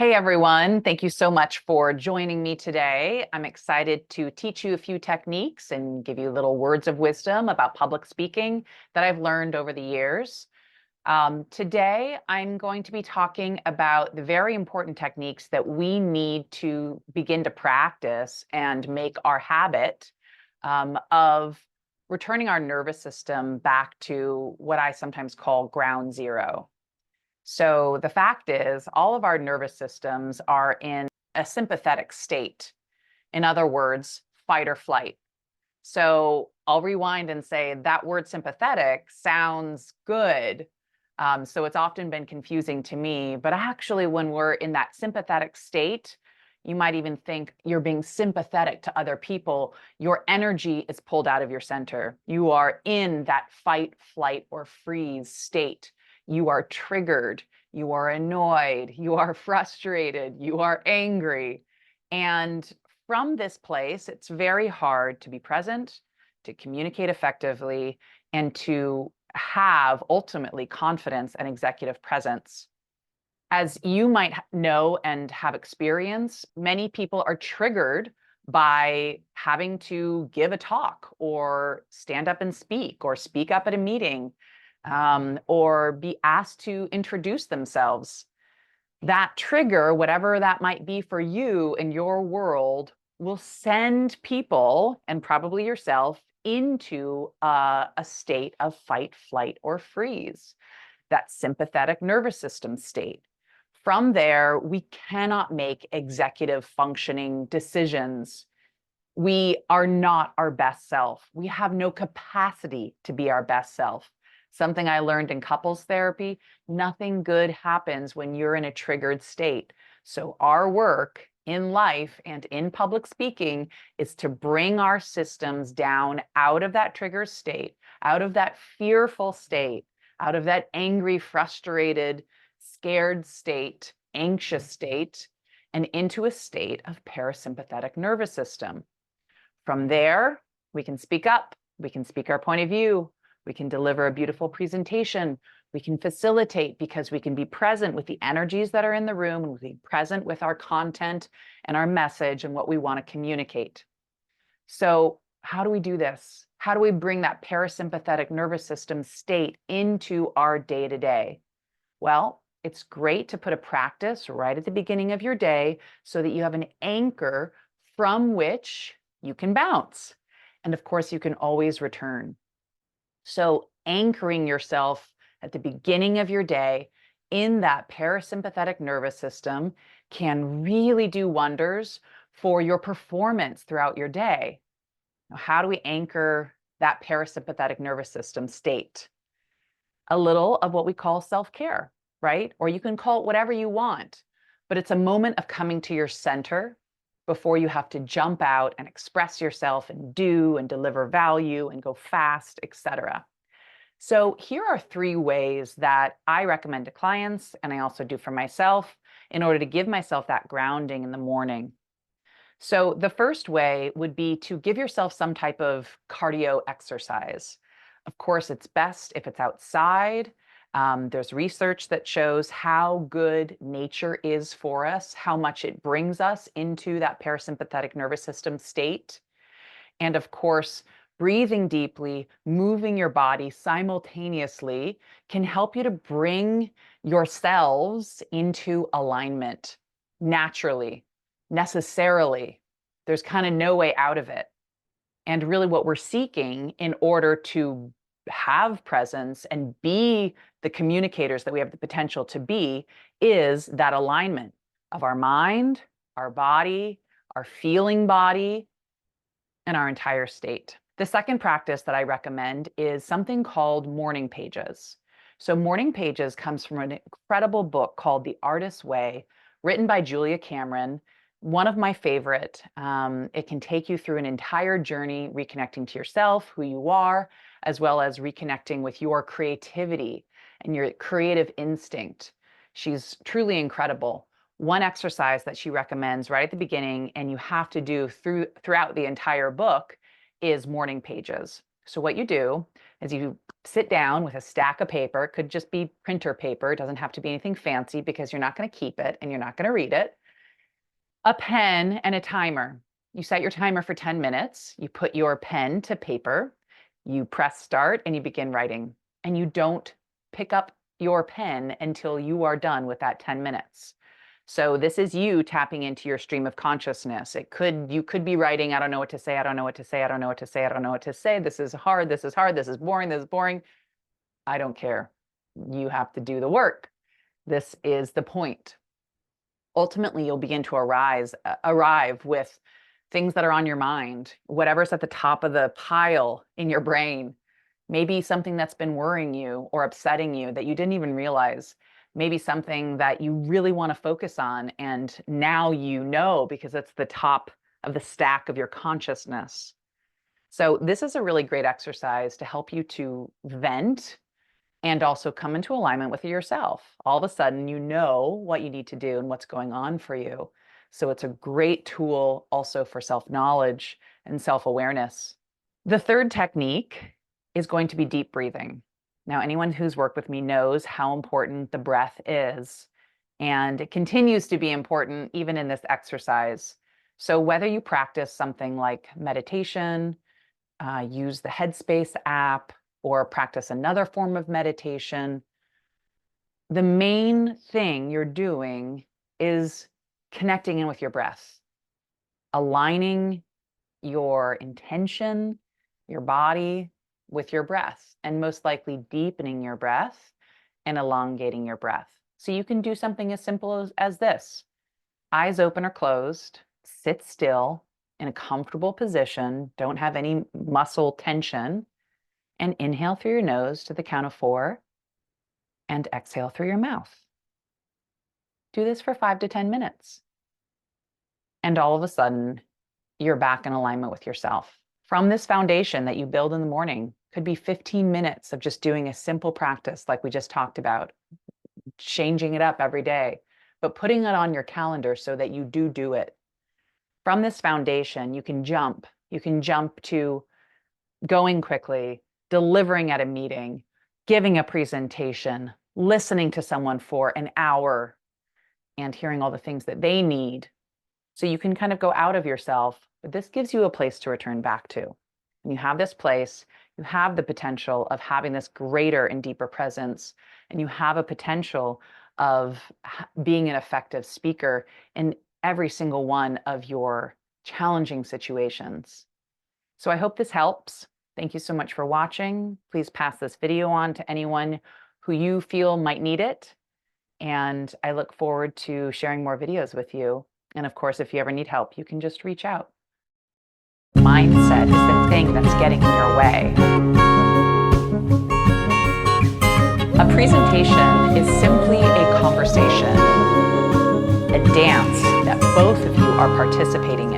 Hey everyone, thank you so much for joining me today. I'm excited to teach you a few techniques and give you little words of wisdom about public speaking that I've learned over the years. Today, I'm going to be talking about the very important techniques that we need to begin to practice and make our habit of returning our nervous system back to what I sometimes call ground zero. So the fact is, all of our nervous systems are in a sympathetic state. In other words, fight or flight. So I'll rewind and say that word sympathetic sounds good. So it's often been confusing to me, but actually when we're in that sympathetic state, you might even think you're being sympathetic to other people. Your energy is pulled out of your center. You are in that fight, flight, or freeze state. You are triggered. You are annoyed. You are frustrated. You are angry. And from this place, it's very hard to be present, to communicate effectively, and to have ultimately confidence and executive presence. As you might know and have experience, many people are triggered by having to give a talk or stand up and speak or speak up at a meeting or be asked to introduce themselves. That trigger, whatever that might be for you in your world, will send people, and probably yourself, into a state of fight, flight, or freeze, that sympathetic nervous system state. From there, we cannot make executive functioning decisions. We are not our best self. We have no capacity to be our best self. Something I learned in couples therapy, nothing good happens when you're in a triggered state. So our work in life and in public speaking is to bring our systems down out of that trigger state, out of that fearful state, out of that angry, frustrated, scared state, anxious state, and into a state of parasympathetic nervous system. From there, we can speak up, we can speak our point of view, we can deliver a beautiful presentation, we can facilitate because we can be present with the energies that are in the room, and we can be present with our content and our message and what we want to communicate. So how do we do this? How do we bring that parasympathetic nervous system state into our day-to-day? Well, it's great to put a practice right at the beginning of your day so that you have an anchor from which you can bounce. And of course, you can always return. So anchoring yourself at the beginning of your day in that parasympathetic nervous system can really do wonders for your performance throughout your day. Now, how do we anchor that parasympathetic nervous system state? A little of what we call self-care, right? Or you can call it whatever you want, but it's a moment of coming to your center before you have to jump out and express yourself and do and deliver value and go fast, etc. So here are 3 ways that I recommend to clients, and I also do for myself, in order to give myself that grounding in the morning. So the first way would be to give yourself some type of cardio exercise. Of course, it's best if it's outside. There's research that shows how good nature is for us, how much it brings us into that parasympathetic nervous system state. And of course, breathing deeply, moving your body simultaneously can help you to bring yourselves into alignment naturally, necessarily. There's kind of no way out of it. And really what we're seeking in order to have presence and be the communicators that we have the potential to be is that alignment of our mind, our body, our feeling body, and our entire state. The second practice that I recommend is something called morning pages. So morning pages comes from an incredible book called The Artist's Way, written by Julia Cameron, one of my favorite. It can take you through an entire journey, reconnecting to yourself, who you are, as well as reconnecting with your creativity and your creative instinct. She's truly incredible. One exercise that she recommends right at the beginning, and you have to do throughout the entire book, is morning pages. So what you do is you sit down with a stack of paper. It could just be printer paper. It doesn't have to be anything fancy because you're not going to keep it and you're not going to read it. A pen and a timer. You set your timer for 10 minutes. You put your pen to paper. You press start and you begin writing. And you don't pick up your pen until you are done with that 10 minutes. So this is you tapping into your stream of consciousness. You could be writing, I don't know what to say, I don't know what to say, I don't know what to say, I don't know what to say. This is hard, this is hard, this is boring, this is boring. I don't care. You have to do the work. This is the point. Ultimately, you'll begin to arrive with things that are on your mind, whatever's at the top of the pile in your brain. Maybe something that's been worrying you or upsetting you that you didn't even realize. Maybe something that you really want to focus on, and now you know because it's the top of the stack of your consciousness. So this is a really great exercise to help you to vent and also come into alignment with yourself. All of a sudden, you know what you need to do and what's going on for you. So it's a great tool also for self-knowledge and self-awareness. The third technique is going to be deep breathing. Now, anyone who's worked with me knows how important the breath is, and it continues to be important even in this exercise. So whether you practice something like meditation, use the Headspace app, or practice another form of meditation, the main thing you're doing is connecting in with your breath, aligning your intention, your body with your breath, and most likely deepening your breath and elongating your breath. So you can do something as simple as this. Eyes open or closed, sit still in a comfortable position, don't have any muscle tension, and inhale through your nose to the count of 4 and exhale through your mouth. Do this for 5 to 10 minutes. And all of a sudden, you're back in alignment with yourself. From this foundation that you build in the morning, could be 15 minutes of just doing a simple practice like we just talked about, changing it up every day, but putting it on your calendar so that you do it. From this foundation, you can jump to going quickly, delivering at a meeting, giving a presentation, listening to someone for an hour, and hearing all the things that they need. So you can kind of go out of yourself, but this gives you a place to return back to. When you have this place, you have the potential of having this greater and deeper presence, and you have a potential of being an effective speaker in every single one of your challenging situations. So I hope this helps. Thank you so much for watching. Please pass this video on to anyone who you feel might need it. And I look forward to sharing more videos with you. And of course, if you ever need help, you can just reach out. Mindset is the thing that's getting in your way. A presentation is simply a conversation, a dance that both of you are participating